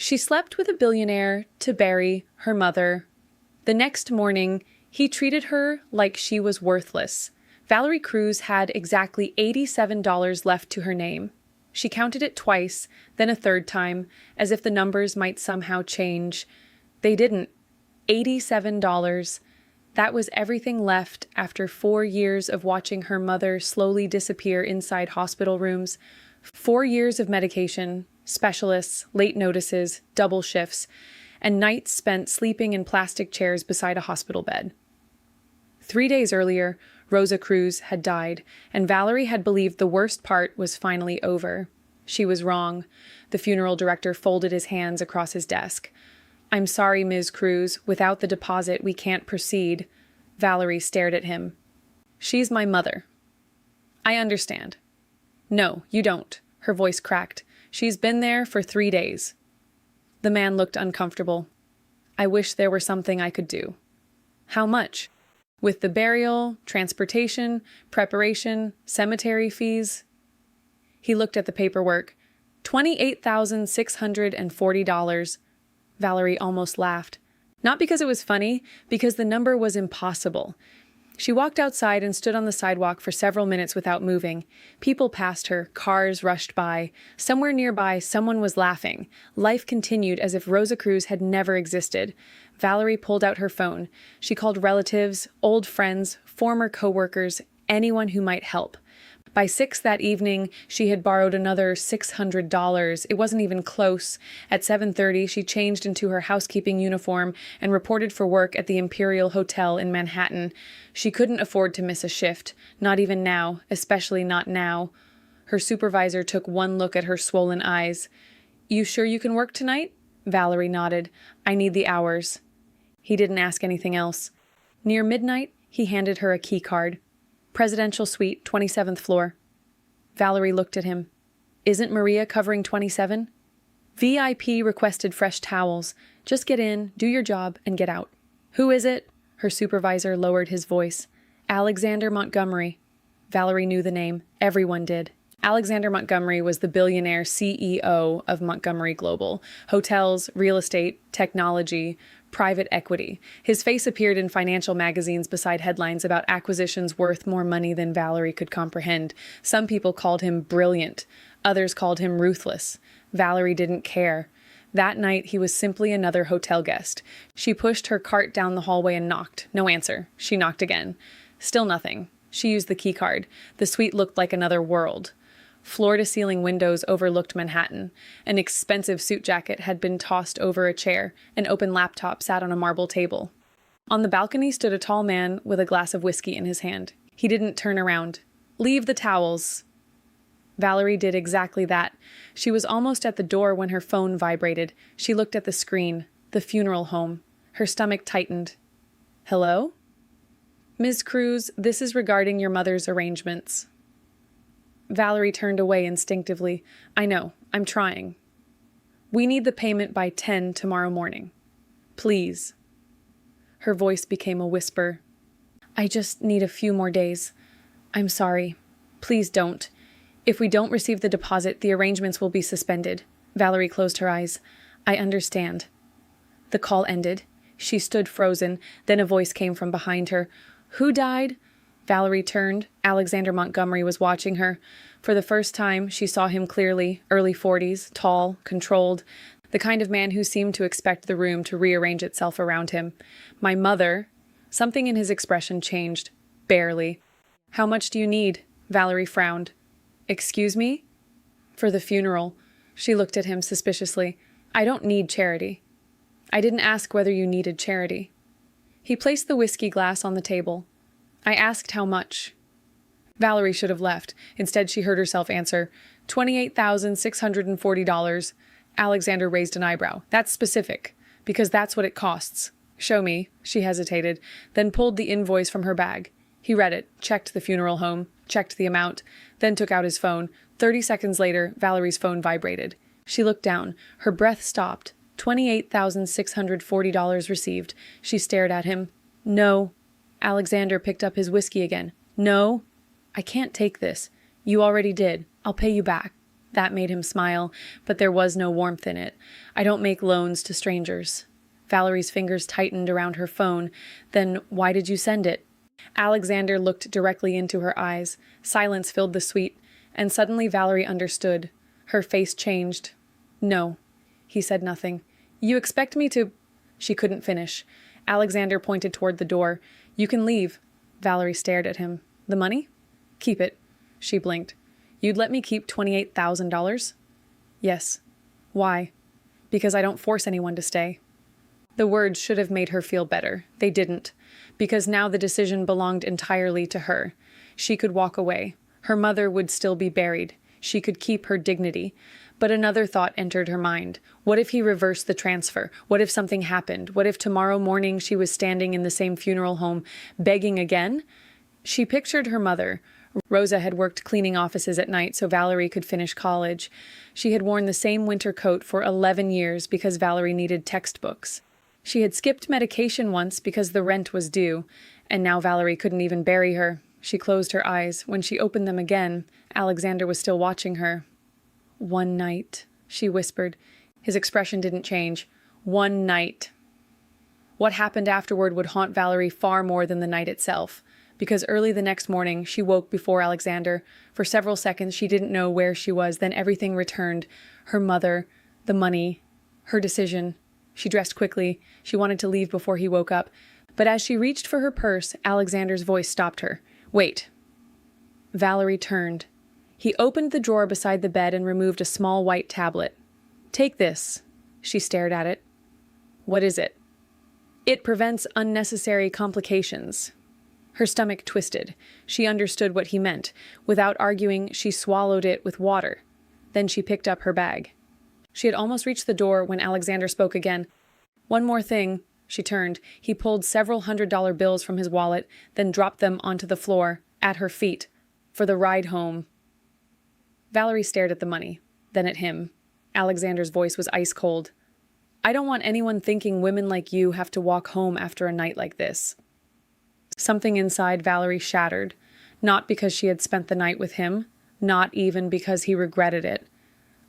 She slept with a billionaire to bury her mother. The next morning, he treated her like she was worthless. Valerie Cruz had exactly $87 left to her name. She counted it twice, then a third time, as if the numbers might somehow change. They didn't. $87. That was everything left after 4 years of watching her mother slowly disappear inside hospital rooms. 4 years of medication, specialists, late notices, double shifts, and nights spent sleeping in plastic chairs beside a hospital bed. 3 days earlier, Rosa Cruz had died, and Valerie had believed the worst part was finally over. She was wrong. The funeral director folded his hands across his desk. "I'm sorry, Ms. Cruz. Without the deposit, we can't proceed." Valerie stared at him. "She's my mother." "I understand." "No, you don't." Her voice cracked. "She's been there for 3 days." The man looked uncomfortable. "I wish there were something I could do." "How much?" "With the burial, transportation, preparation, cemetery fees." He looked at the paperwork. $28,640. Valerie almost laughed. Not because it was funny, because the number was impossible. She walked outside and stood on the sidewalk for several minutes without moving. People passed her, cars rushed by. Somewhere nearby, someone was laughing. Life continued as if Rosa Cruz had never existed. Valerie pulled out her phone. She called relatives, old friends, former co-workers, anyone who might help. By 6 that evening, she had borrowed another $600. It wasn't even close. At 7:30, she changed into her housekeeping uniform and reported for work at the Imperial Hotel in Manhattan. She couldn't afford to miss a shift, not even now, especially not now. Her supervisor took one look at her swollen eyes. "You sure you can work tonight?" Valerie nodded. "I need the hours." He didn't ask anything else. Near midnight, he handed her a key card. "Presidential suite, 27th floor." Valerie looked at him. "Isn't Maria covering 27? VIP requested fresh towels. Just get in, do your job, and get out." "Who is it?" Her supervisor lowered his voice. "Alexander Montgomery." Valerie knew the name. Everyone did. Alexander Montgomery was the billionaire CEO of Montgomery Global. Hotels, real estate, technology, private equity. His face appeared in financial magazines beside headlines about acquisitions worth more money than Valerie could comprehend. Some people called him brilliant. Others called him ruthless. Valerie didn't care. That night, he was simply another hotel guest. She pushed her cart down the hallway and knocked. No answer. She knocked again. Still nothing. She used the key card. The suite looked like another world. Floor-to-ceiling windows overlooked Manhattan. An expensive suit jacket had been tossed over a chair. An open laptop sat on a marble table. On the balcony stood a tall man with a glass of whiskey in his hand. He didn't turn around. "Leave the towels." Valerie did exactly that. She was almost at the door when her phone vibrated. She looked at the screen. The funeral home. Her stomach tightened. "Hello?" "Ms. Cruz, this is regarding your mother's arrangements." Valerie turned away instinctively. "I know. I'm trying." "We need the payment by 10 tomorrow morning. Please." Her voice became a whisper. "I just need a few more days. I'm sorry. Please don't. If we don't receive the deposit, the arrangements will be suspended." Valerie closed her eyes. "I understand." The call ended. She stood frozen. Then a voice came from behind her. "Who died?" Valerie turned. Alexander Montgomery was watching her. For the first time, she saw him clearly, early 40s, tall, controlled, the kind of man who seemed to expect the room to rearrange itself around him. "My mother." Something in his expression changed. Barely. "How much do you need?" Valerie frowned. "Excuse me?" "For the funeral." She looked at him suspiciously. "I don't need charity." "I didn't ask whether you needed charity." He placed the whiskey glass on the table. "I asked how much." Valerie should have left. Instead, she heard herself answer, $28,640. Alexander raised an eyebrow. "That's specific, because that's what it costs." "Show me." She hesitated, then pulled the invoice from her bag. He read it, checked the funeral home, checked the amount, then took out his phone. 30 seconds later, Valerie's phone vibrated. She looked down. Her breath stopped. $28,640 received. She stared at him. "No." Alexander picked up his whiskey again. "No. I can't take this. You already did. I'll pay you back." That made him smile, but there was no warmth in it. I don't make loans to strangers. Valerie's fingers tightened around her phone. Then why did you send it? Alexander looked directly into her eyes. Silence filled the suite, and suddenly Valerie understood. Her face changed. No. He said nothing. You expect me to... She couldn't finish. Alexander pointed toward the door. You can leave. Valerie stared at him. The money? Keep it. She blinked. You'd let me keep $28,000? Yes. Why? Because I don't force anyone to stay. The words should have made her feel better. They didn't. Because now the decision belonged entirely to her. She could walk away. Her mother would still be buried. She could keep her dignity. But another thought entered her mind. What if he reversed the transfer? What if something happened? What if tomorrow morning she was standing in the same funeral home, begging again? She pictured her mother. Rosa had worked cleaning offices at night so Valerie could finish college. She had worn the same winter coat for 11 years because Valerie needed textbooks. She had skipped medication once because the rent was due, and now Valerie couldn't even bury her. She closed her eyes. When she opened them again, Alexander was still watching her. One night, she whispered. His expression didn't change. One night. What happened afterward would haunt Valerie far more than the night itself. Because early the next morning, she woke before Alexander. For several seconds, she didn't know where she was. Then everything returned. Her mother, the money, her decision. She dressed quickly. She wanted to leave before he woke up. But as she reached for her purse, Alexander's voice stopped her. Wait. Valerie turned. He opened the drawer beside the bed and removed a small white tablet. Take this. She stared at it. What is it? It prevents unnecessary complications. Her stomach twisted. She understood what he meant. Without arguing, she swallowed it with water. Then she picked up her bag. She had almost reached the door when Alexander spoke again. One more thing. She turned. He pulled several $100 bills from his wallet, then dropped them onto the floor, at her feet, for the ride home. Valerie stared at the money, then at him. Alexander's voice was ice cold. I don't want anyone thinking women like you have to walk home after a night like this. Something inside Valerie shattered, not because she had spent the night with him, not even because he regretted it,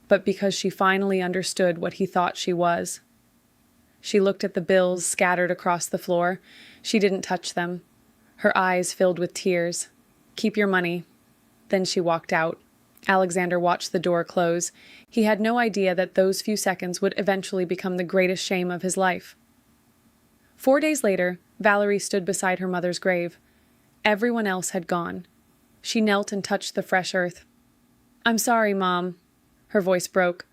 but because she finally understood what he thought she was. She looked at the bills scattered across the floor. She didn't touch them. Her eyes filled with tears. Keep your money. Then she walked out. Alexander watched the door close. He had no idea that those few seconds would eventually become the greatest shame of his life. 4 days later, Valerie stood beside her mother's grave. Everyone else had gone. She knelt and touched the fresh earth. I'm sorry, Mom. Her voice broke.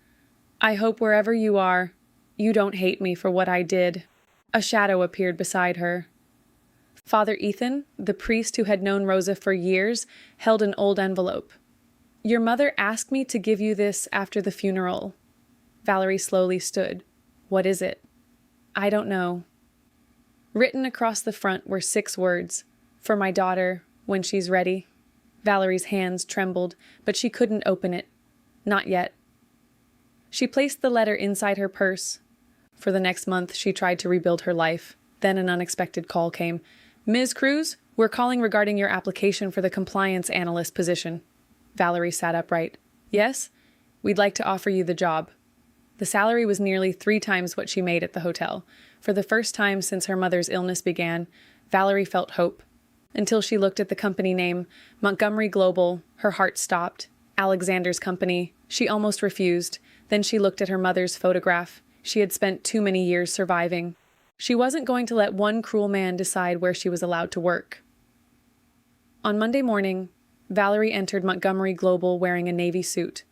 I hope wherever you are, you don't hate me for what I did. A shadow appeared beside her. Father Ethan, the priest who had known Rosa for years, held an old envelope. Your mother asked me to give you this after the funeral. Valerie slowly stood. What is it? I don't know. Written across the front were 6 words. For my daughter, when she's ready. Valerie's hands trembled, but she couldn't open it. Not yet. She placed the letter inside her purse. For the next month, she tried to rebuild her life. Then an unexpected call came. Ms. Cruz, we're calling regarding your application for the compliance analyst position. Valerie sat upright. Yes? We'd like to offer you the job. The salary was nearly 3 times what she made at the hotel. For the first time since her mother's illness began, Valerie felt hope. Until she looked at the company name, Montgomery Global, her heart stopped. Alexander's company. She almost refused. Then she looked at her mother's photograph. She had spent too many years surviving. She wasn't going to let one cruel man decide where she was allowed to work. On Monday morning, Valerie entered Montgomery Global wearing a navy suit.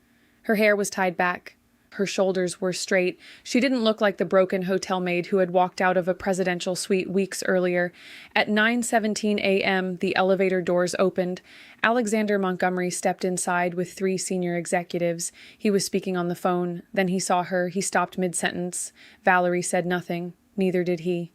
Her hair was tied back. Her shoulders were straight. She didn't look like the broken hotel maid who had walked out of a presidential suite weeks earlier. At 9:17 a.m., the elevator doors opened. Alexander Montgomery stepped inside with 3 senior executives. He was speaking on the phone. Then he saw her. He stopped mid-sentence. Valerie said nothing. Neither did he.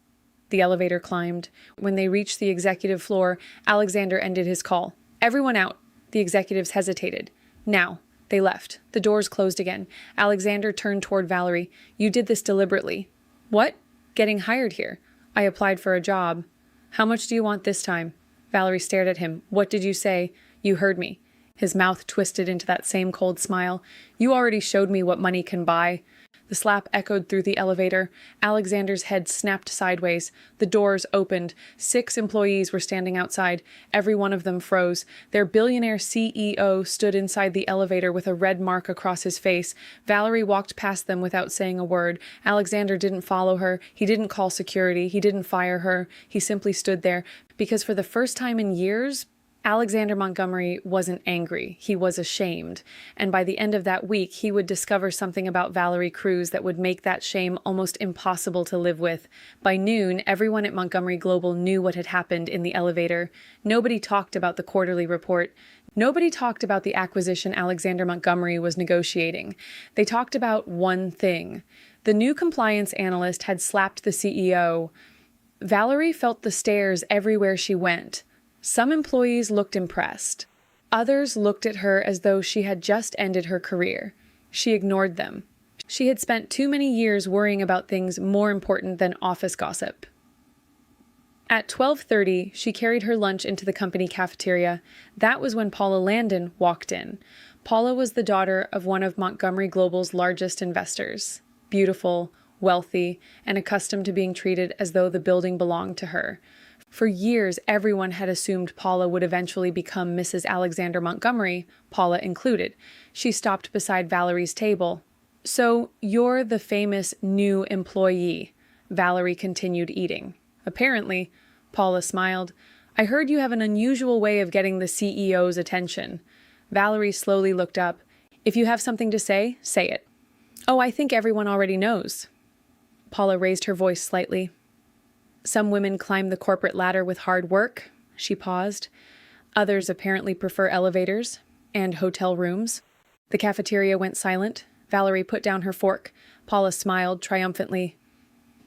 The elevator climbed. When they reached the executive floor, Alexander ended his call. Everyone out. The executives hesitated. Now. They left. The doors closed again. Alexander turned toward Valerie. You did this deliberately. What? Getting hired here. I applied for a job. How much do you want this time? Valerie stared at him. What did you say? You heard me. His mouth twisted into that same cold smile. You already showed me what money can buy. The slap echoed through the elevator. Alexander's head snapped sideways. The doors opened. 6 employees were standing outside. Every one of them froze. Their billionaire CEO stood inside the elevator with a red mark across his face. Valerie walked past them without saying a word. Alexander didn't follow her. He didn't call security. He didn't fire her. He simply stood there, because for the first time in years, Alexander Montgomery wasn't angry. He was ashamed. And by the end of that week, he would discover something about Valerie Cruz that would make that shame almost impossible to live with. By noon, everyone at Montgomery Global knew what had happened in the elevator. Nobody talked about the quarterly report. Nobody talked about the acquisition Alexander Montgomery was negotiating. They talked about one thing. The new compliance analyst had slapped the CEO. Valerie felt the stares everywhere she went. Some employees looked impressed. Others looked at her as though she had just ended her career. She ignored them. She had spent too many years worrying about things more important than office gossip. At 12:30, she carried her lunch into the company cafeteria. That was when Paula Landon walked in. Paula was the daughter of one of Montgomery Global's largest investors. Beautiful, wealthy, and accustomed to being treated as though the building belonged to her. For years, everyone had assumed Paula would eventually become Mrs. Alexander Montgomery, Paula included. She stopped beside Valerie's table. So, you're the famous new employee, Valerie continued eating. Apparently, Paula smiled. I heard you have an unusual way of getting the CEO's attention. Valerie slowly looked up. If you have something to say it. Oh, I think everyone already knows. Paula raised her voice slightly. Some women climb the corporate ladder with hard work. She paused. Others apparently prefer elevators and hotel rooms. The cafeteria went silent. Valerie put down her fork. Paula smiled triumphantly.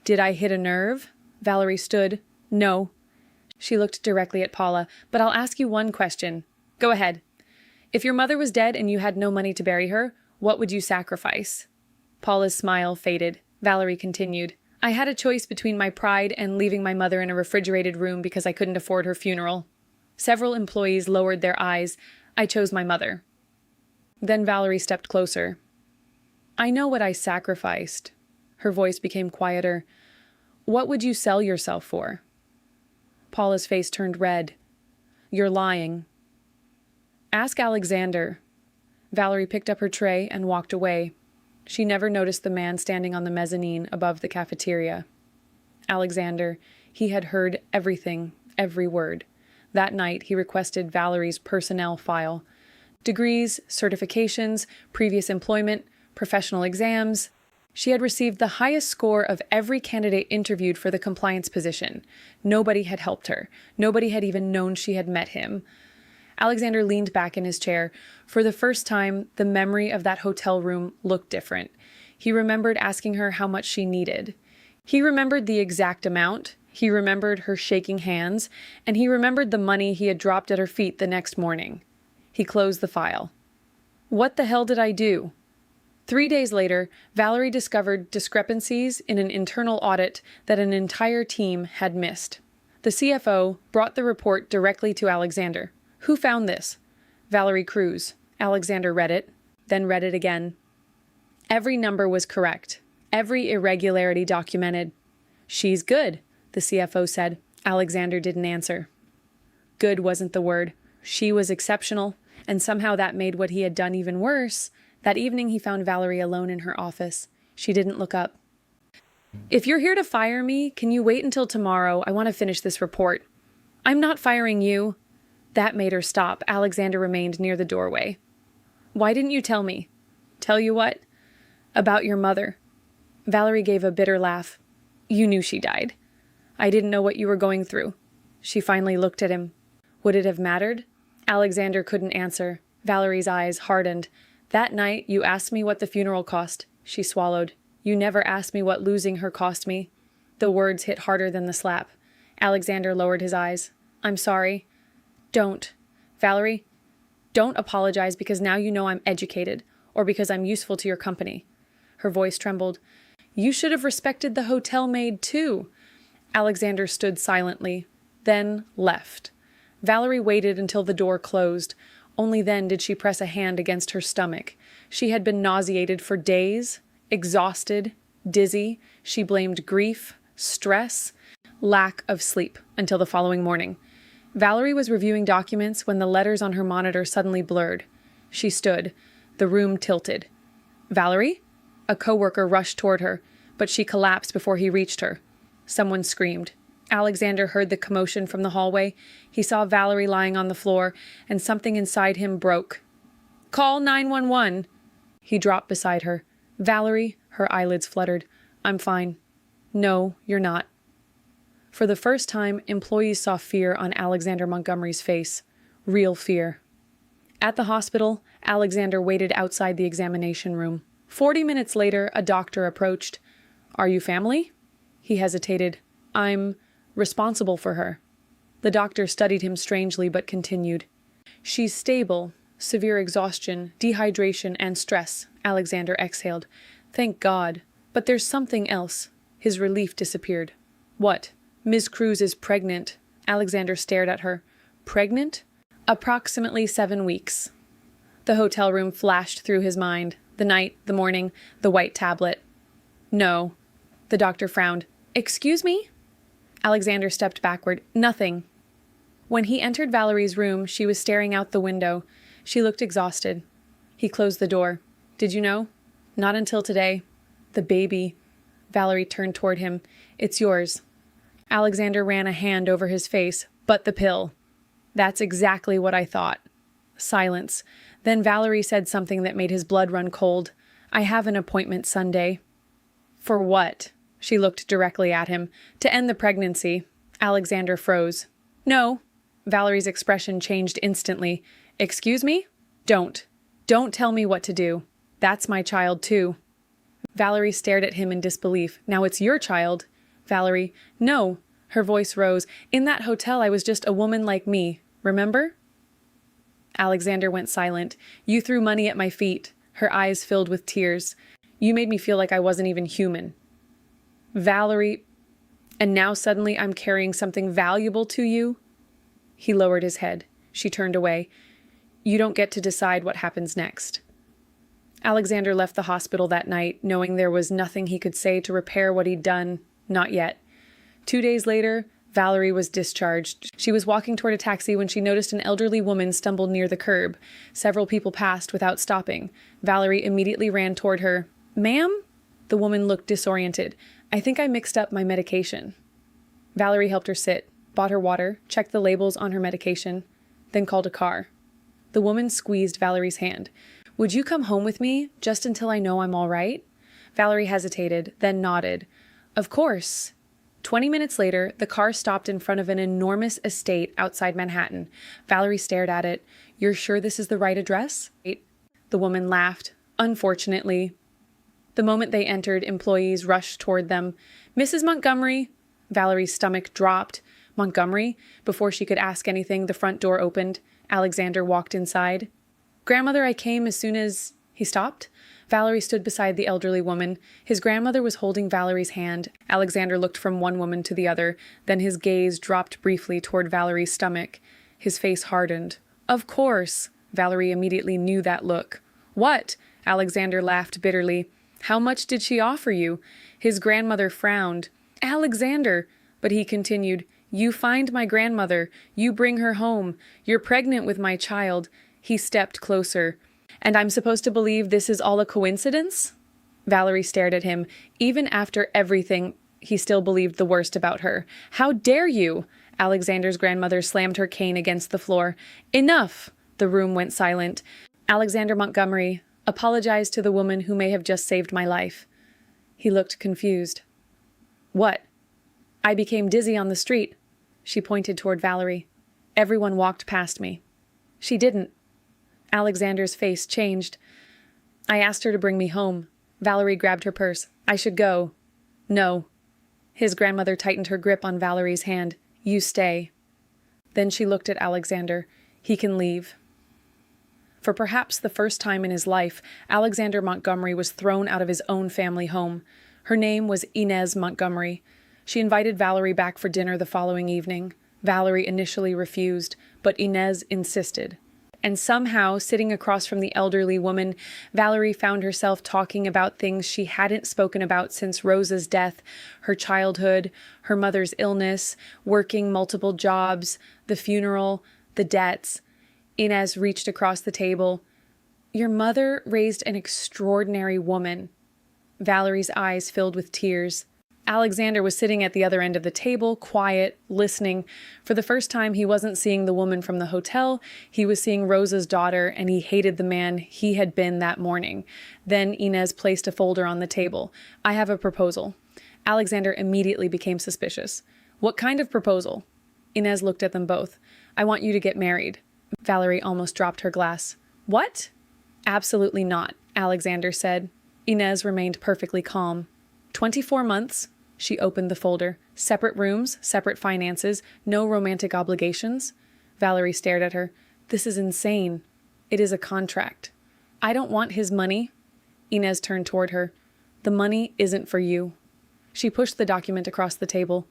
Did I hit a nerve? Valerie stood. No. She looked directly at Paula. But I'll ask you one question. Go ahead. If your mother was dead and you had no money to bury her, what would you sacrifice? Paula's smile faded. Valerie continued. I had a choice between my pride and leaving my mother in a refrigerated room because I couldn't afford her funeral. Several employees lowered their eyes. I chose my mother. Then Valerie stepped closer. I know what I sacrificed. Her voice became quieter. What would you sell yourself for? Paula's face turned red. You're lying. Ask Alexander. Valerie picked up her tray and walked away. She never noticed the man standing on the mezzanine above the cafeteria. Alexander, he had heard everything, every word. That night, he requested Valerie's personnel file. Degrees, certifications, previous employment, professional exams. She had received the highest score of every candidate interviewed for the compliance position. Nobody had helped her. Nobody had even known she had met him. Alexander leaned back in his chair. For the first time, the memory of that hotel room looked different. He remembered asking her how much she needed. He remembered the exact amount. He remembered her shaking hands. And he remembered the money he had dropped at her feet the next morning. He closed the file. What the hell did I do? 3 days later, Valerie discovered discrepancies in an internal audit that an entire team had missed. The CFO brought the report directly to Alexander. Who found this? Valerie Cruz. Alexander read it, then read it again. Every number was correct. Every irregularity documented. She's good, the CFO said. Alexander didn't answer. Good wasn't the word. She was exceptional, and somehow that made what he had done even worse. That evening he found Valerie alone in her office. She didn't look up. If you're here to fire me, can you wait until tomorrow? I want to finish this report. I'm not firing you. That made her stop. Alexander remained near the doorway. Why didn't you tell me? Tell you what? About your mother. Valerie gave a bitter laugh. You knew she died. I didn't know what you were going through. She finally looked at him. Would it have mattered? Alexander couldn't answer. Valerie's eyes hardened. That night, you asked me what the funeral cost. She swallowed. You never asked me what losing her cost me. The words hit harder than the slap. Alexander lowered his eyes. I'm sorry. Don't. Valerie, don't apologize because now you know I'm educated, or because I'm useful to your company. Her voice trembled. You should have respected the hotel maid, too. Alexander stood silently, then left. Valerie waited until the door closed. Only then did she press a hand against her stomach. She had been nauseated for days, exhausted, dizzy. She blamed grief, stress, lack of sleep until the following morning. Valerie was reviewing documents when the letters on her monitor suddenly blurred. She stood. The room tilted. "Valerie?" A coworker rushed toward her, but she collapsed before he reached her. Someone screamed. Alexander heard the commotion from the hallway. He saw Valerie lying on the floor, and something inside him broke. "Call 911." He dropped beside her. "Valerie," her eyelids fluttered. "I'm fine." "No, you're not." For the first time, employees saw fear on Alexander Montgomery's face. Real fear. At the hospital, Alexander waited outside the examination room. 40 minutes later, a doctor approached. "Are you family?" He hesitated. "I'm responsible for her." The doctor studied him strangely but continued. "She's stable. Severe exhaustion, dehydration, and stress," Alexander exhaled. "Thank God. But there's something else." His relief disappeared. "What?" "Ms. Cruz is pregnant." Alexander stared at her. "Pregnant?" "Approximately 7 weeks." The hotel room flashed through his mind. The night, the morning, the white tablet. "No." The doctor frowned. "Excuse me?" Alexander stepped backward. "Nothing." When he entered Valerie's room, she was staring out the window. She looked exhausted. He closed the door. "Did you know?" "Not until today." "The baby." Valerie turned toward him. "It's yours." Alexander ran a hand over his face. "But the pill." "That's exactly what I thought." Silence. Then Valerie said something that made his blood run cold. "I have an appointment Sunday." "For what?" She looked directly at him. "To end the pregnancy." Alexander froze. "No." Valerie's expression changed instantly. "Excuse me? Don't. Don't tell me what to do. That's my child, too." Valerie stared at him in disbelief. "Now it's your child." Valerie, "No." Her voice rose. "In that hotel, I was just a woman like me. Remember?" Alexander went silent. "You threw money at my feet." Her eyes filled with tears. "You made me feel like I wasn't even human." "Valerie, and now suddenly I'm carrying something valuable to you?" He lowered his head. She turned away. "You don't get to decide what happens next." Alexander left the hospital that night, knowing there was nothing he could say to repair what he'd done. Not yet. 2 days later, Valerie was discharged. She was walking toward a taxi when she noticed an elderly woman stumbled near the curb. Several people passed without stopping. Valerie immediately ran toward her. "Ma'am?" The woman looked disoriented. "I think I mixed up my medication." Valerie helped her sit, bought her water, checked the labels on her medication, then called a car. The woman squeezed Valerie's hand. "Would you come home with me, just until I know I'm all right?" Valerie hesitated, then nodded. "Of course." 20 minutes later, the car stopped in front of an enormous estate outside Manhattan. Valerie stared at it. "You're sure this is the right address?" The woman laughed. "Unfortunately." The moment they entered, employees rushed toward them. "Mrs. Montgomery!" Valerie's stomach dropped. "Montgomery?" Before she could ask anything, the front door opened. Alexander walked inside. "Grandmother, I came as soon as—" He stopped. Valerie stood beside the elderly woman. His grandmother was holding Valerie's hand. Alexander looked from one woman to the other. Then his gaze dropped briefly toward Valerie's stomach. His face hardened. "Of course." Valerie immediately knew that look. "What?" Alexander laughed bitterly. "How much did she offer you?" His grandmother frowned. "Alexander!" But he continued, "You find my grandmother. You bring her home. You're pregnant with my child." He stepped closer. "And I'm supposed to believe this is all a coincidence?" Valerie stared at him. Even after everything, he still believed the worst about her. "How dare you!" Alexander's grandmother slammed her cane against the floor. "Enough!" The room went silent. "Alexander Montgomery, apologize to the woman who may have just saved my life." He looked confused. "What?" "I became dizzy on the street." She pointed toward Valerie. "Everyone walked past me." "She didn't." Alexander's face changed. "I asked her to bring me home." Valerie grabbed her purse. "I should go." "No." His grandmother tightened her grip on Valerie's hand. "You stay." Then she looked at Alexander. "He can leave." For perhaps the first time in his life, Alexander Montgomery was thrown out of his own family home. Her name was Inez Montgomery. She invited Valerie back for dinner the following evening. Valerie initially refused, but Inez insisted. And somehow, sitting across from the elderly woman, Valerie found herself talking about things she hadn't spoken about since Rosa's death, her childhood, her mother's illness, working multiple jobs, the funeral, the debts. Inez reached across the table. "Your mother raised an extraordinary woman." Valerie's eyes filled with tears. Alexander was sitting at the other end of the table, quiet, listening. For the first time, he wasn't seeing the woman from the hotel. He was seeing Rosa's daughter, and he hated the man he had been that morning. Then Inez placed a folder on the table. "I have a proposal." Alexander immediately became suspicious. "What kind of proposal?" Inez looked at them both. "I want you to get married." Valerie almost dropped her glass. "What?" "Absolutely not," Alexander said. Inez remained perfectly calm. 24 months. She opened the folder. "Separate rooms, separate finances, no romantic obligations." Valerie stared at her. "This is insane." "It is a contract." "I don't want his money." Inez turned toward her. "The money isn't for you." She pushed the document across the table.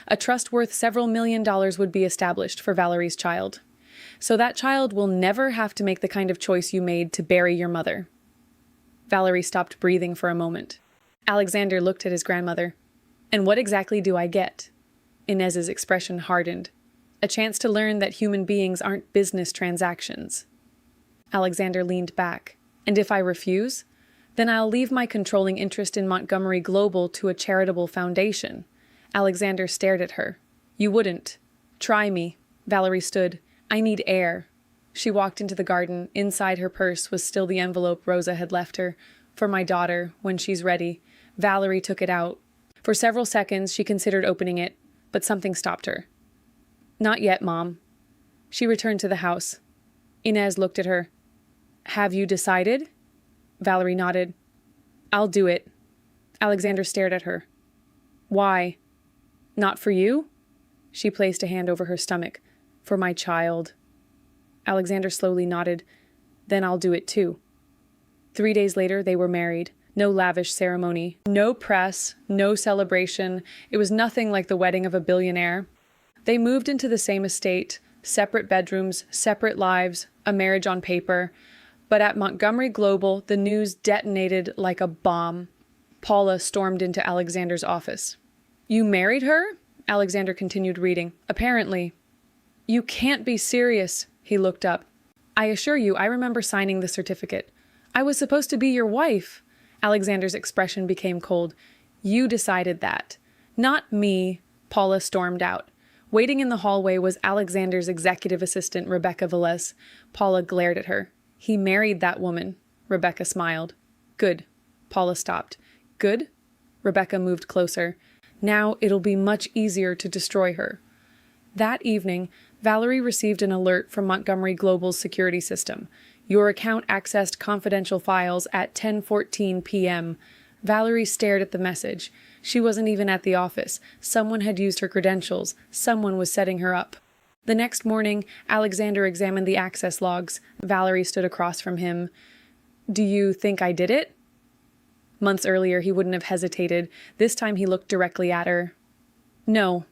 "A trust worth several $1,000,000 would be established for Valerie's child. So that child will never have to make the kind of choice you made to bury your mother." Valerie stopped breathing for a moment. Alexander looked at his grandmother. "And what exactly do I get?" Inez's expression hardened. "A chance to learn that human beings aren't business transactions." Alexander leaned back. "And if I refuse? Then I'll leave my controlling interest in Montgomery Global to a charitable foundation." Alexander stared at her. "You wouldn't. Try me." Valerie stood. "I need air." She walked into the garden. Inside her purse was still the envelope Rosa had left her. "For my daughter, when she's ready." Valerie took it out. For several seconds, she considered opening it, but something stopped her. "Not yet, Mom." She returned to the house. Inez looked at her. "Have you decided?" Valerie nodded. "I'll do it." Alexander stared at her. "Why? Not for you?" She placed a hand over her stomach. "For my child." Alexander slowly nodded. "Then I'll do it too." 3 days later, they were married. No lavish ceremony, no press, no celebration. It was nothing like the wedding of a billionaire. They moved into the same estate, separate bedrooms, separate lives, a marriage on paper. But at Montgomery Global, the news detonated like a bomb. Paula stormed into Alexander's office. "You married her?" Alexander continued reading. "Apparently." "You can't be serious." He looked up. "I assure you, I remember signing the certificate. I was supposed to be your wife." Alexander's expression became cold. "You decided that." "Not me." Paula stormed out. Waiting in the hallway was Alexander's executive assistant, Rebecca Velez. Paula glared at her. "He married that woman." Rebecca smiled. "Good." Paula stopped. "Good?" Rebecca moved closer. "Now it'll be much easier to destroy her." That evening, Valerie received an alert from Montgomery Global's security system. "Your account accessed confidential files at 10:14 p.m. Valerie stared at the message. She wasn't even at the office. Someone had used her credentials. Someone was setting her up. The next morning, Alexander examined the access logs. Valerie stood across from him. "Do you think I did it?" Months earlier, he wouldn't have hesitated. This time he looked directly at her. "No."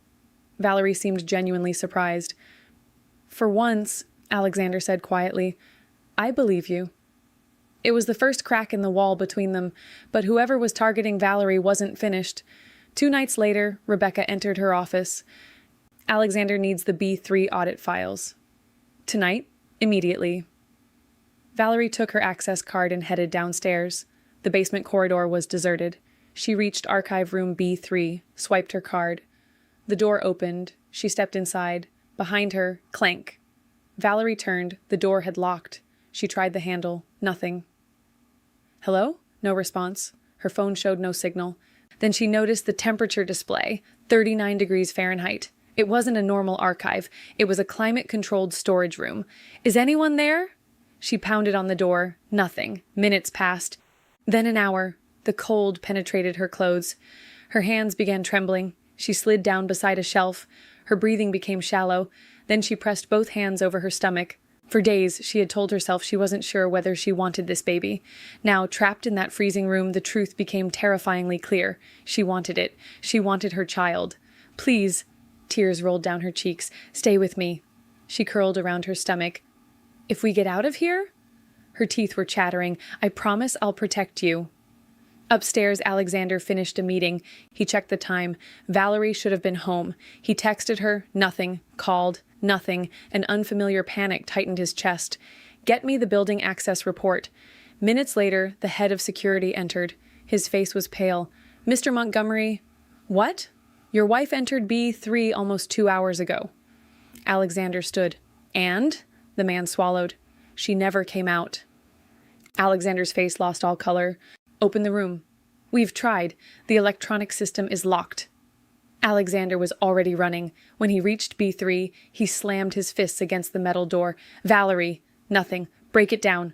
Valerie seemed genuinely surprised. "For once," Alexander said quietly, "I believe you." It was the first crack in the wall between them, but whoever was targeting Valerie wasn't finished. 2 nights later, Rebecca entered her office. "Alexander needs the B3 audit files." "Tonight?" "Immediately." Valerie took her access card and headed downstairs. The basement corridor was deserted. She reached archive room B3, swiped her card. The door opened. She stepped inside. Behind her, clank. Valerie turned. The door had locked. She tried the handle. Nothing. "Hello?" No response. Her phone showed no signal. Then she noticed the temperature display, 39 degrees Fahrenheit. It wasn't a normal archive. It was a climate-controlled storage room. "Is anyone there?" She pounded on the door. Nothing. Minutes passed. Then an hour. The cold penetrated her clothes. Her hands began trembling. She slid down beside a shelf. Her breathing became shallow. Then she pressed both hands over her stomach. For days, she had told herself she wasn't sure whether she wanted this baby. Now, trapped in that freezing room, the truth became terrifyingly clear. She wanted it. She wanted her child. "Please." Tears rolled down her cheeks. "Stay with me." She curled around her stomach. If we get out of here? Her teeth were chattering. I promise I'll protect you. Upstairs, Alexander finished a meeting. He checked the time. Valerie should have been home. He texted her, nothing. Called, nothing. An unfamiliar panic tightened his chest. Get me the building access report. Minutes later, the head of security entered. His face was pale. Mr. Montgomery, what? Your wife entered B3 almost 2 hours ago. Alexander stood. And? The man swallowed. She never came out. Alexander's face lost all color. Open the room. We've tried. The electronic system is locked. Alexander was already running. When he reached B3, he slammed his fists against the metal door. Valerie. Nothing. Break it down.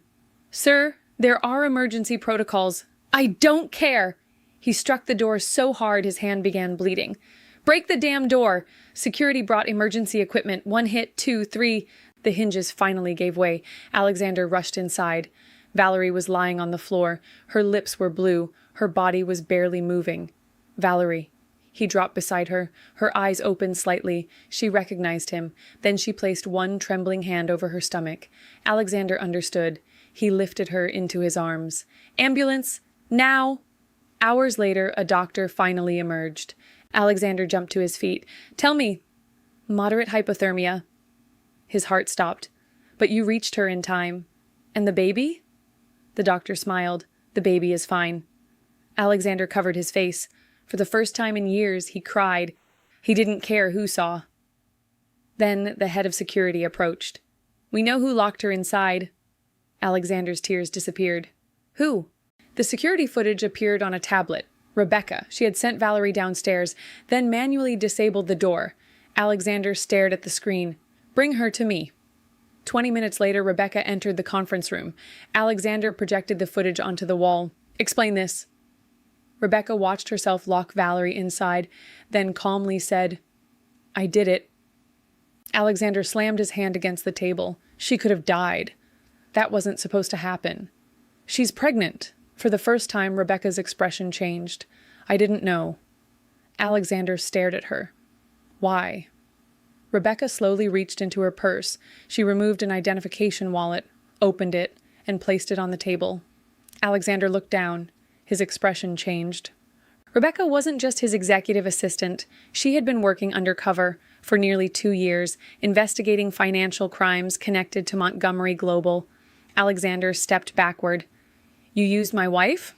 Sir, there are emergency protocols. I don't care. He struck the door so hard his hand began bleeding. Break the damn door. Security brought emergency equipment. 1 hit, 2, 3. The hinges finally gave way. Alexander rushed inside. Valerie was lying on the floor. Her lips were blue. Her body was barely moving. Valerie. He dropped beside her. Her eyes opened slightly. She recognized him. Then she placed one trembling hand over her stomach. Alexander understood. He lifted her into his arms. Ambulance! Now! Hours later, a doctor finally emerged. Alexander jumped to his feet. Tell me. Moderate hypothermia. His heart stopped. But you reached her in time. And the baby? The doctor smiled. The baby is fine. Alexander covered his face. For the first time in years, he cried. He didn't care who saw. Then the head of security approached. We know who locked her inside. Alexander's tears disappeared. Who? The security footage appeared on a tablet. Rebecca. She had sent Valerie downstairs, then manually disabled the door. Alexander stared at the screen. Bring her to me. 20 minutes later, Rebecca entered the conference room. Alexander projected the footage onto the wall. Explain this. Rebecca watched herself lock Valerie inside, then calmly said, I did it. Alexander slammed his hand against the table. She could have died. That wasn't supposed to happen. She's pregnant. For the first time, Rebecca's expression changed. I didn't know. Alexander stared at her. Why? Rebecca slowly reached into her purse. She removed an identification wallet, opened it, and placed it on the table. Alexander looked down. His expression changed. Rebecca wasn't just his executive assistant. She had been working undercover for nearly 2 years, investigating financial crimes connected to Montgomery Global. Alexander stepped backward. You used my wife?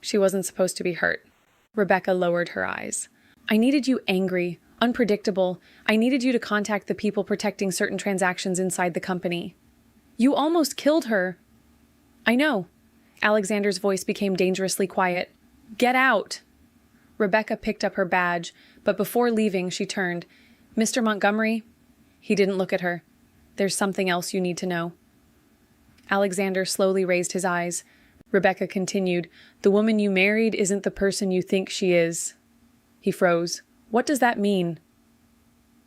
She wasn't supposed to be hurt. Rebecca lowered her eyes. I needed you angry, unpredictable. I needed you to contact the people protecting certain transactions inside the company. You almost killed her. I know. Alexander's voice became dangerously quiet. Get out! Rebecca picked up her badge, but before leaving, she turned. Mr. Montgomery? He didn't look at her. There's something else you need to know. Alexander slowly raised his eyes. Rebecca continued, The woman you married isn't the person you think she is. He froze. What does that mean?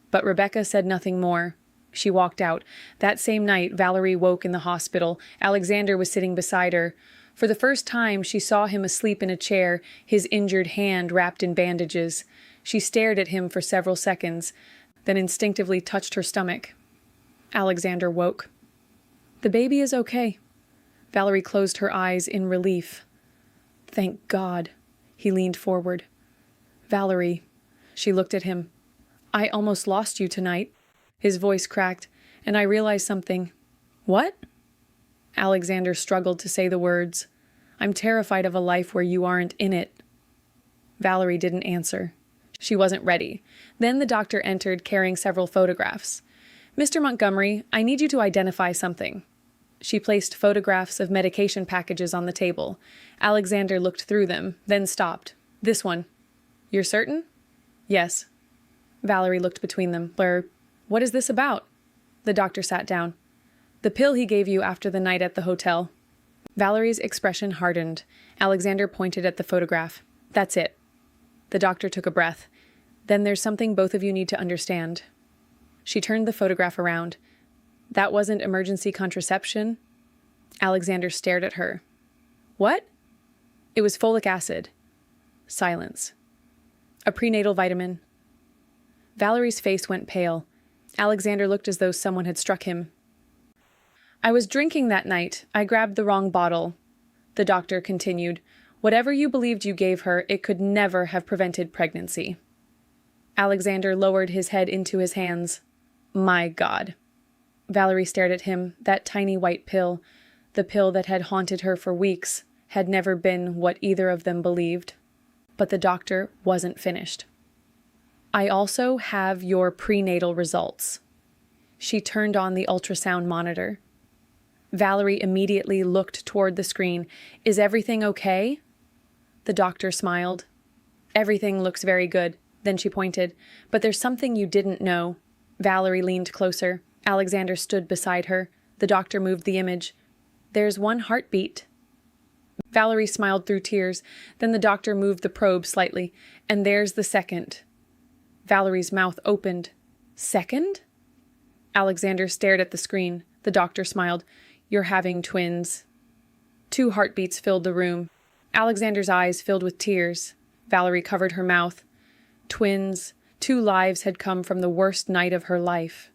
But Rebecca said nothing more. She walked out. That same night, Valerie woke in the hospital. Alexander was sitting beside her. For the first time, she saw him asleep in a chair, his injured hand wrapped in bandages. She stared at him for several seconds, then instinctively touched her stomach. Alexander woke. The baby is okay. Valerie closed her eyes in relief. Thank God. He leaned forward. Valerie. She looked at him. I almost lost you tonight. His voice cracked, and I realized something. What? Alexander struggled to say the words. I'm terrified of a life where you aren't in it. Valerie didn't answer. She wasn't ready. Then the doctor entered, carrying several photographs. Mr. Montgomery, I need you to identify something. She placed photographs of medication packages on the table. Alexander looked through them, then stopped. This one. You're certain? Yes. Valerie looked between them. What is this about? The doctor sat down. The pill he gave you after the night at the hotel. Valerie's expression hardened. Alexander pointed at the photograph. That's it. The doctor took a breath. Then there's something both of you need to understand. She turned the photograph around. That wasn't emergency contraception? Alexander stared at her. What? It was folic acid. Silence. A prenatal vitamin. Valerie's face went pale. Alexander looked as though someone had struck him. I was drinking that night. I grabbed the wrong bottle. The doctor continued. Whatever you believed you gave her, it could never have prevented pregnancy. Alexander lowered his head into his hands. My God. Valerie stared at him. That tiny white pill, the pill that had haunted her for weeks, had never been what either of them believed. But the doctor wasn't finished. I also have your prenatal results. She turned on the ultrasound monitor. Valerie immediately looked toward the screen. Is everything okay? The doctor smiled. Everything looks very good. Then she pointed. But there's something you didn't know. Valerie leaned closer. Alexander stood beside her. The doctor moved the image. There's one heartbeat. Valerie smiled through tears. Then the doctor moved the probe slightly. And there's the second. Valerie's mouth opened. Second? Alexander stared at the screen. The doctor smiled. You're having twins. 2 heartbeats filled the room. Alexander's eyes filled with tears. Valerie covered her mouth. Twins. 2 lives had come from the worst night of her life.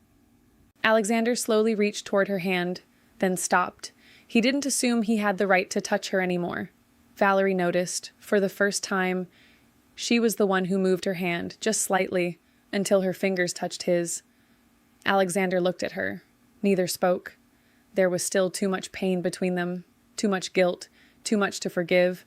Alexander slowly reached toward her hand, then stopped. He didn't assume he had the right to touch her anymore. Valerie noticed, for the first time, she was the one who moved her hand, just slightly, until her fingers touched his. Alexander looked at her. Neither spoke. There was still too much pain between them, too much guilt, too much to forgive.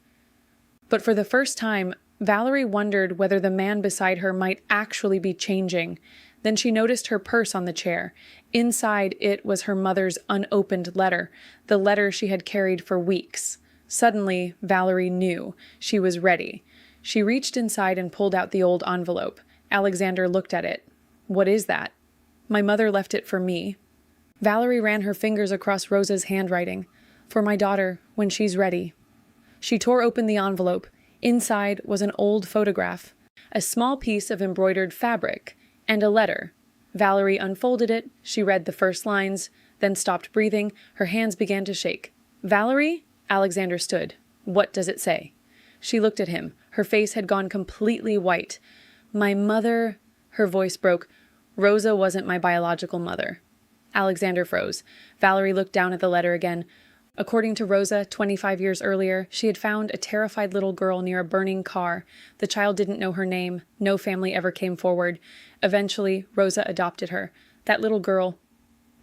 But for the first time, Valerie wondered whether the man beside her might actually be changing. Then she noticed her purse on the chair. Inside it was her mother's unopened letter, the letter she had carried for weeks. Suddenly, Valerie knew. She was ready. She reached inside and pulled out the old envelope. Alexander looked at it. What is that? My mother left it for me. Valerie ran her fingers across Rosa's handwriting. For my daughter, when she's ready. She tore open the envelope. Inside was an old photograph, a small piece of embroidered fabric, and a letter. Valerie unfolded it. She read the first lines, then stopped breathing. Her hands began to shake. Valerie? Alexander stood. What does it say? She looked at him. Her face had gone completely white. My mother... Her voice broke. Rosa wasn't my biological mother. Alexander froze. Valerie looked down at the letter again. According to Rosa, 25 years earlier, she had found a terrified little girl near a burning car. The child didn't know her name. No family ever came forward. Eventually, Rosa adopted her. That little girl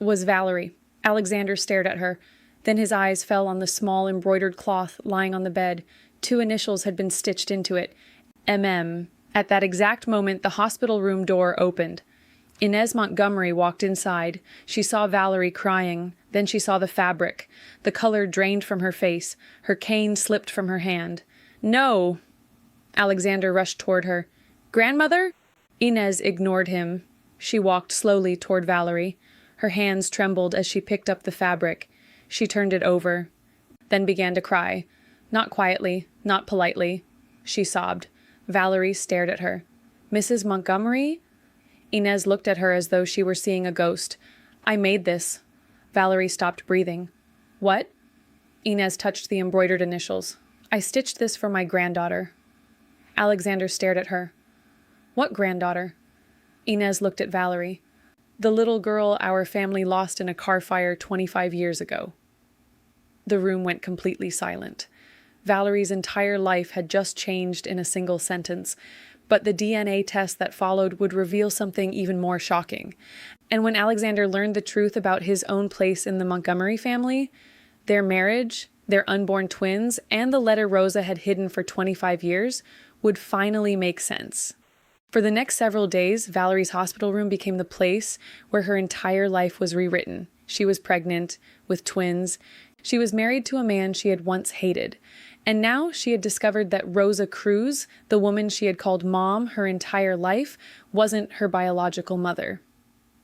was Valerie. Alexander stared at her. Then his eyes fell on the small embroidered cloth lying on the bed. 2 initials had been stitched into it. MM. At that exact moment, the hospital room door opened. Inez Montgomery walked inside. She saw Valerie crying. Then she saw the fabric. The color drained from her face. Her cane slipped from her hand. No! Alexander rushed toward her. Grandmother? Inez ignored him. She walked slowly toward Valerie. Her hands trembled as she picked up the fabric. She turned it over, then began to cry. Not quietly, not politely. She sobbed. Valerie stared at her. Mrs. Montgomery? Inez looked at her as though she were seeing a ghost. I made this. Valerie stopped breathing. What? Inez touched the embroidered initials. I stitched this for my granddaughter. Alexander stared at her. What granddaughter? Inez looked at Valerie. The little girl our family lost in a car fire 25 years ago. The room went completely silent. Valerie's entire life had just changed in a single sentence, but the DNA test that followed would reveal something even more shocking. And when Alexander learned the truth about his own place in the Montgomery family, their marriage, their unborn twins, and the letter Rosa had hidden for 25 years would finally make sense. For the next several days, Valerie's hospital room became the place where her entire life was rewritten. She was pregnant, with twins. She was married to a man she had once hated. And now she had discovered that Rosa Cruz, the woman she had called Mom her entire life, wasn't her biological mother.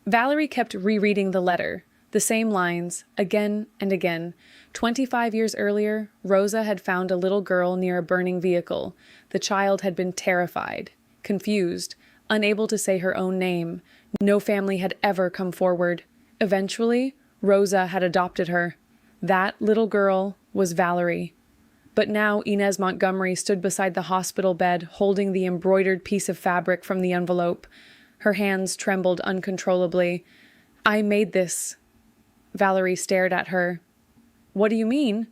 Valerie kept rereading the letter, the same lines, again and again. 25 years earlier, Rosa had found a little girl near a burning vehicle. The child had been terrified, confused, unable to say her own name. No family had ever come forward. Eventually, Rosa had adopted her. That little girl was Valerie. But now Inez Montgomery stood beside the hospital bed, holding the embroidered piece of fabric from the envelope. Her hands trembled uncontrollably. I made this. Valerie stared at her. What do you mean?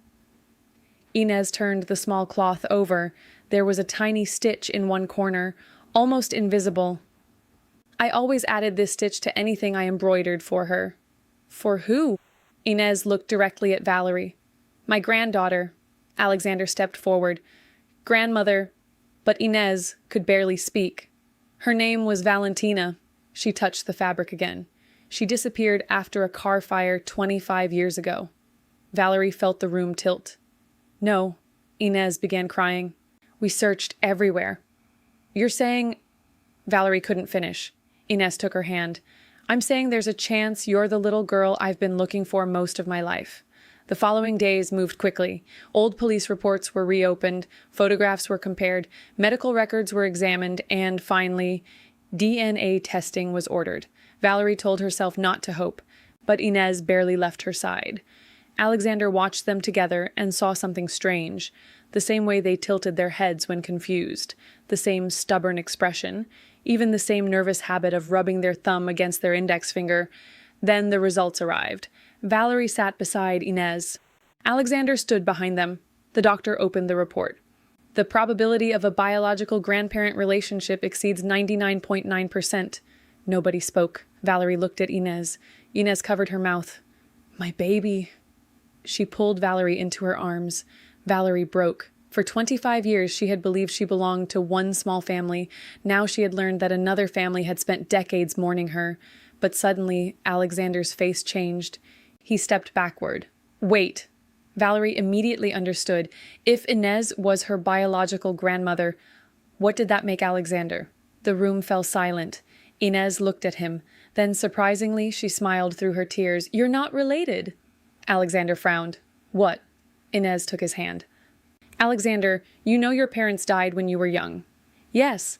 Inez turned the small cloth over. There was a tiny stitch in one corner, almost invisible. I always added this stitch to anything I embroidered for her. For who? Inez looked directly at Valerie. My granddaughter. Alexander stepped forward. Grandmother. But Inez could barely speak. Her name was Valentina. She touched the fabric again. She disappeared after a car fire 25 years ago. Valerie felt the room tilt. No, Inez began crying. We searched everywhere. You're saying... Valerie couldn't finish. Inez took her hand. I'm saying there's a chance you're the little girl I've been looking for most of my life. The following days moved quickly. Old police reports were reopened, photographs were compared, medical records were examined, and finally, DNA testing was ordered. Valerie told herself not to hope, but Inez barely left her side. Alexander watched them together and saw something strange, the same way they tilted their heads when confused, the same stubborn expression, even the same nervous habit of rubbing their thumb against their index finger. Then the results arrived. Valerie sat beside Inez. Alexander stood behind them. The doctor opened the report. The probability of a biological grandparent relationship exceeds 99.9%. Nobody spoke. Valerie looked at Inez. Inez covered her mouth. My baby. She pulled Valerie into her arms. Valerie broke. For 25 years, she had believed she belonged to one small family. Now she had learned that another family had spent decades mourning her. But suddenly, Alexander's face changed. He stepped backward. Wait. Valerie immediately understood. If Inez was her biological grandmother, what did that make Alexander? The room fell silent. Inez looked at him. Then, surprisingly, she smiled through her tears. You're not related. Alexander frowned. What? Inez took his hand. Alexander, you know your parents died when you were young. Yes.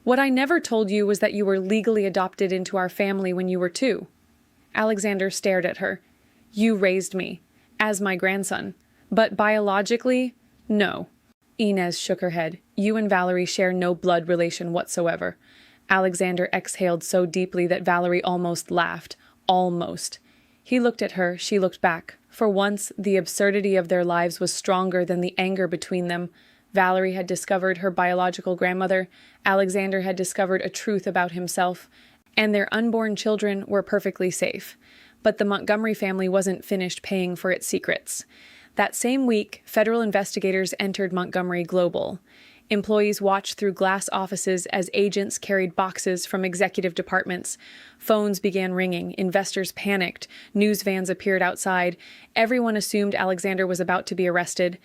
What I never told you was that you were legally adopted into our family when you were 2. Alexander stared at her. You raised me, as my grandson. But biologically, no. Inez shook her head. You and Valerie share no blood relation whatsoever. Alexander exhaled so deeply that Valerie almost laughed. Almost. He looked at her, she looked back. For once, the absurdity of their lives was stronger than the anger between them. Valerie had discovered her biological grandmother. Alexander had discovered a truth about himself. And their unborn children were perfectly safe. But the Montgomery family wasn't finished paying for its secrets. That same week, federal investigators entered Montgomery Global. Employees watched through glass offices as agents carried boxes from executive departments. Phones began ringing. Investors panicked. News vans appeared outside. Everyone assumed Alexander was about to be arrested.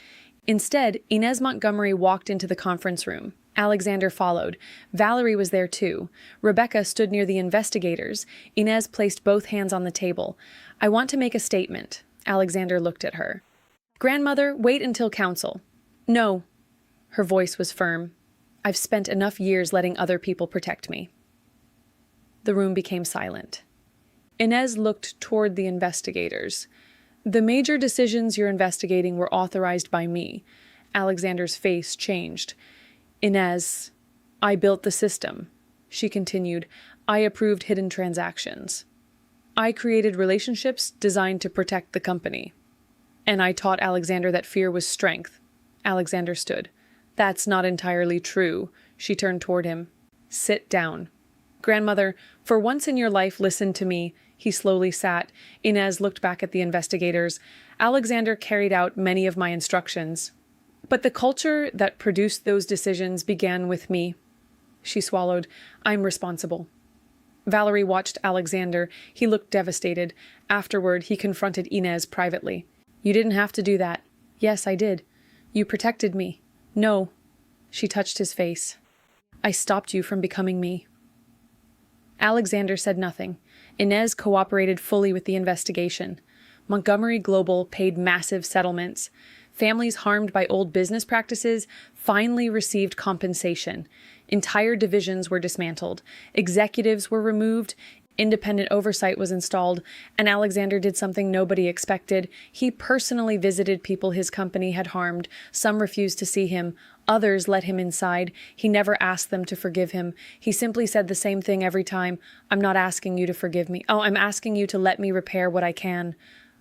Instead, Inez Montgomery walked into the conference room. Alexander followed. Valerie was there too. Rebecca stood near the investigators. Inez placed both hands on the table. I want to make a statement. Alexander looked at her. Grandmother, wait until counsel. No. Her voice was firm. I've spent enough years letting other people protect me. The room became silent. Inez looked toward the investigators. The major decisions you're investigating were authorized by me. Alexander's face changed. Inez, I built the system. She continued. I approved hidden transactions. I created relationships designed to protect the company. And I taught Alexander that fear was strength. Alexander stood. That's not entirely true. She turned toward him. Sit down. Grandmother, for once in your life, listen to me. He slowly sat. Inez looked back at the investigators. Alexander carried out many of my instructions. But the culture that produced those decisions began with me. She swallowed. I'm responsible. Valerie watched Alexander. He looked devastated. Afterward, he confronted Inez privately. You didn't have to do that. Yes, I did. You protected me. No. She touched his face. I stopped you from becoming me. Alexander said nothing. Inez cooperated fully with the investigation. Montgomery Global paid massive settlements. Families harmed by old business practices finally received compensation. Entire divisions were dismantled. Executives were removed, Independent oversight was installed, and Alexander did something nobody expected. He personally visited people his company had harmed. Some refused to see him. Others let him inside. He never asked them to forgive him. He simply said the same thing every time. I'm not asking you to forgive me. Oh, I'm asking you to let me repair what I can.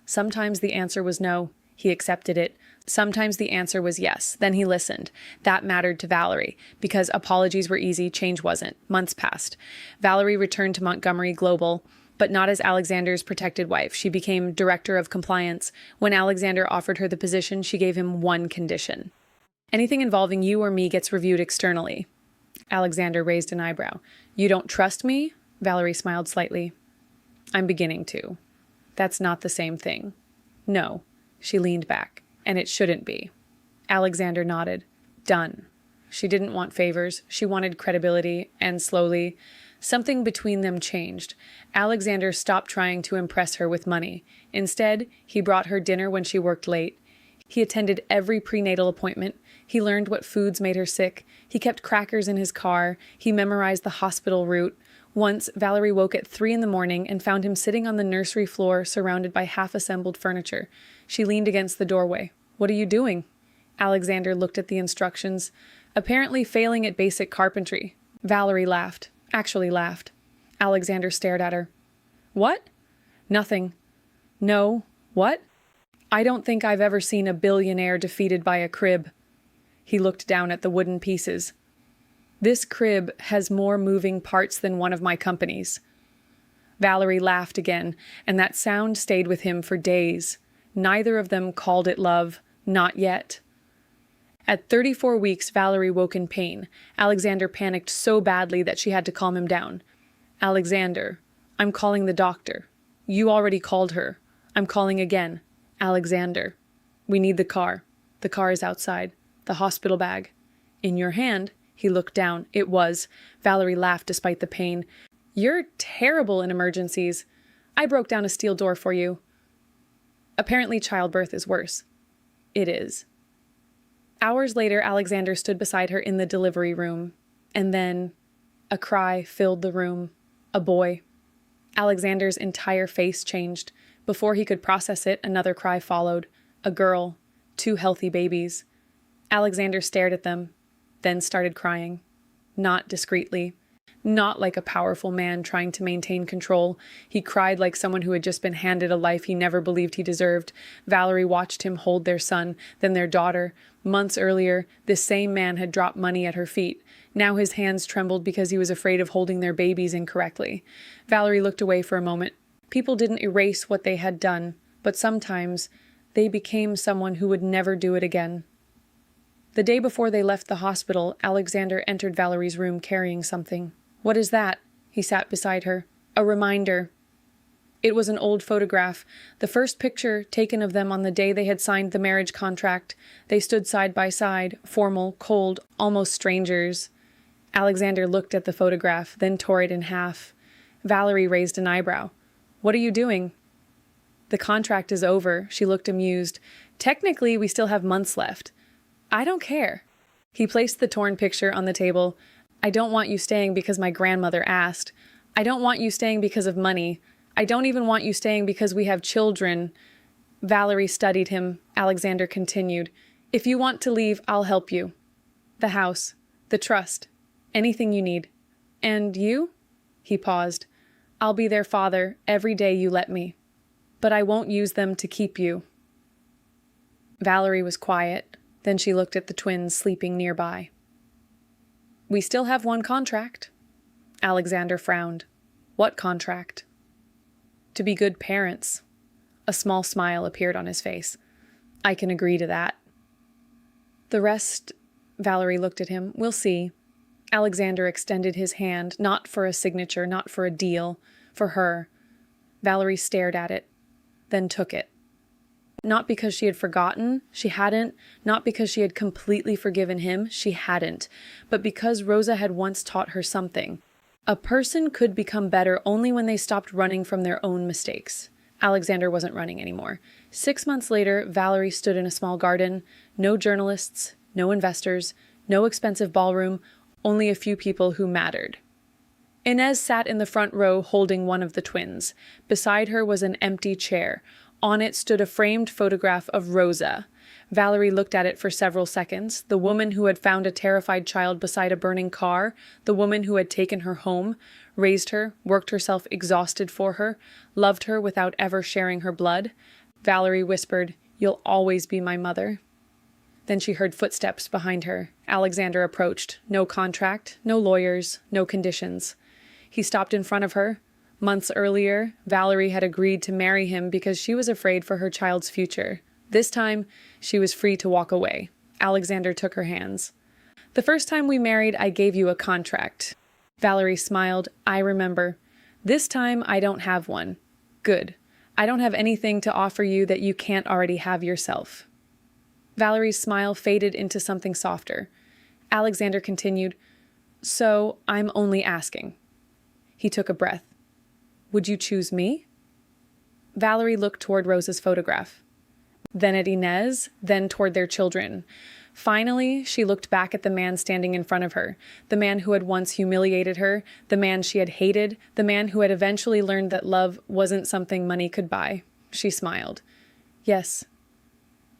Sometimes the answer was no. He accepted it. Sometimes the answer was yes. Then he listened. That mattered to Valerie. Because apologies were easy, change wasn't. Months passed. Valerie returned to Montgomery Global, but not as Alexander's protected wife. She became director of compliance. When Alexander offered her the position, she gave him one condition. Anything involving you or me gets reviewed externally. Alexander raised an eyebrow. You don't trust me? Valerie smiled slightly. I'm beginning to. That's not the same thing. No. She leaned back. And it shouldn't be. Alexander nodded. Done. She didn't want favors. She wanted credibility, and slowly, something between them changed. Alexander stopped trying to impress her with money. Instead, he brought her dinner when she worked late. He attended every prenatal appointment. He learned what foods made her sick. He kept crackers in his car. He memorized the hospital route. Once, Valerie woke at 3 a.m. and found him sitting on the nursery floor surrounded by half-assembled furniture. She leaned against the doorway. What are you doing? Alexander looked at the instructions. Apparently failing at basic carpentry. Valerie laughed. Actually laughed. Alexander stared at her. What? Nothing. No. What? I don't think I've ever seen a billionaire defeated by a crib. He looked down at the wooden pieces. This crib has more moving parts than one of my companies. Valerie laughed again, and that sound stayed with him for days. Neither of them called it love. Not yet. At 34 weeks, Valerie woke in pain. Alexander panicked so badly that she had to calm him down. Alexander, I'm calling the doctor. You already called her. I'm calling again. Alexander, we need the car. The car is outside. The hospital bag. In your hand. He looked down. It was. Valerie laughed despite the pain. You're terrible in emergencies. I broke down a steel door for you. Apparently childbirth is worse. It is. Hours later, Alexander stood beside her in the delivery room. And then a cry filled the room. A boy. Alexander's entire face changed. Before he could process it, another cry followed. A girl. 2 healthy babies. Alexander stared at them, then started crying. Not discreetly. Not like a powerful man trying to maintain control. He cried like someone who had just been handed a life he never believed he deserved. Valerie watched him hold their son, then their daughter. Months earlier, this same man had dropped money at her feet. Now his hands trembled because he was afraid of holding their babies incorrectly. Valerie looked away for a moment. People didn't erase what they had done, but sometimes they became someone who would never do it again. The day before they left the hospital, Alexander entered Valerie's room carrying something. What is that? He sat beside her. A reminder. It was an old photograph, the first picture taken of them on the day they had signed the marriage contract. They stood side by side, formal, cold, almost strangers. Alexander looked at the photograph, then tore it in half. Valerie raised an eyebrow. What are you doing? The contract is over. She looked amused. Technically, we still have months left. I don't care. He placed the torn picture on the table. I don't want you staying because my grandmother asked. I don't want you staying because of money. I don't even want you staying because we have children. Valerie studied him. Alexander continued. If you want to leave, I'll help you. The house. The trust. Anything you need. And you? He paused. I'll be their father every day you let me. But I won't use them to keep you. Valerie was quiet. Then she looked at the twins sleeping nearby. We still have one contract. Alexander frowned. What contract? To be good parents. A small smile appeared on his face. I can agree to that. The rest, Valerie looked at him. We'll see. Alexander extended his hand, not for a signature, not for a deal, for her. Valerie stared at it, then took it. Not because she had forgotten, she hadn't. Not because she had completely forgiven him, she hadn't. But because Rosa had once taught her something. A person could become better only when they stopped running from their own mistakes. Alexander wasn't running anymore. 6 months later, Valerie stood in a small garden. No journalists, no investors, no expensive ballroom, only a few people who mattered. Inez sat in the front row holding one of the twins. Beside her was an empty chair. On it stood a framed photograph of Rosa. Valerie looked at it for several seconds. The woman who had found a terrified child beside a burning car, the woman who had taken her home, raised her, worked herself exhausted for her, loved her without ever sharing her blood. Valerie whispered, "You'll always be my mother." Then she heard footsteps behind her. Alexander approached. No contract, no lawyers, no conditions. He stopped in front of her. Months earlier, Valerie had agreed to marry him because she was afraid for her child's future. This time, she was free to walk away. Alexander took her hands. "The first time we married, I gave you a contract." Valerie smiled. "I remember. This time, I don't have one." "Good. I don't have anything to offer you that you can't already have yourself." Valerie's smile faded into something softer. Alexander continued, "So, I'm only asking." He took a breath. "Would you choose me?" Valerie looked toward Rosa's photograph, then at Inez, then toward their children. Finally, she looked back at the man standing in front of her, the man who had once humiliated her, the man she had hated, the man who had eventually learned that love wasn't something money could buy. She smiled. "Yes."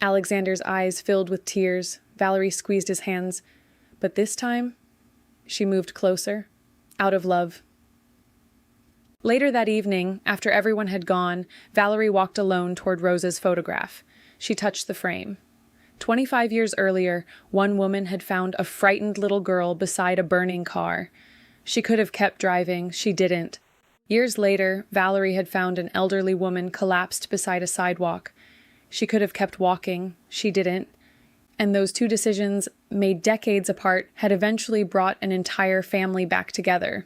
Alexander's eyes filled with tears. Valerie squeezed his hands. But this time, she moved closer, out of love. Later that evening, after everyone had gone, Valerie walked alone toward Rosa's photograph. She touched the frame. 25 years earlier, one woman had found a frightened little girl beside a burning car. She could have kept driving. She didn't. Years later, Valerie had found an elderly woman collapsed beside a sidewalk. She could have kept walking. She didn't. And those two decisions, made decades apart, had eventually brought an entire family back together.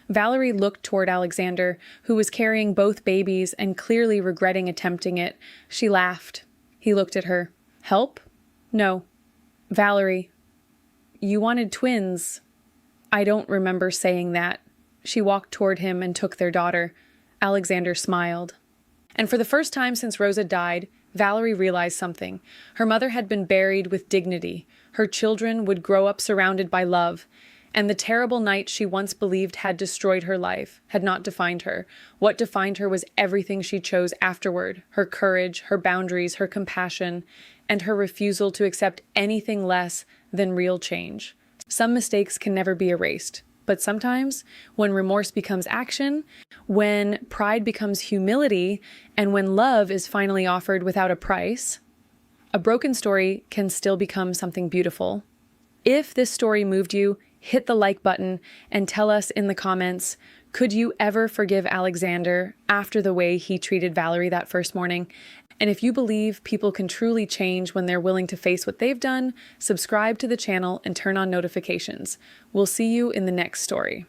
Valerie looked toward Alexander, who was carrying both babies and clearly regretting attempting it. She laughed. He looked at her. "Help? No." "Valerie, you wanted twins." "I don't remember saying that." She walked toward him and took their daughter. Alexander smiled. And for the first time since Rosa died, Valerie realized something. Her mother had been buried with dignity. Her children would grow up surrounded by love. And the terrible night she once believed had destroyed her life had not defined her. What defined her was everything she chose afterward: her courage, her boundaries, her compassion, and her refusal to accept anything less than real change. Some mistakes can never be erased. But sometimes, when remorse becomes action, when pride becomes humility, and when love is finally offered without a price, a broken story can still become something beautiful. If this story moved you, hit the like button and tell us in the comments, could you ever forgive Alexander after the way he treated Valerie that first morning? And if you believe people can truly change when they're willing to face what they've done, subscribe to the channel and turn on notifications. We'll see you in the next story.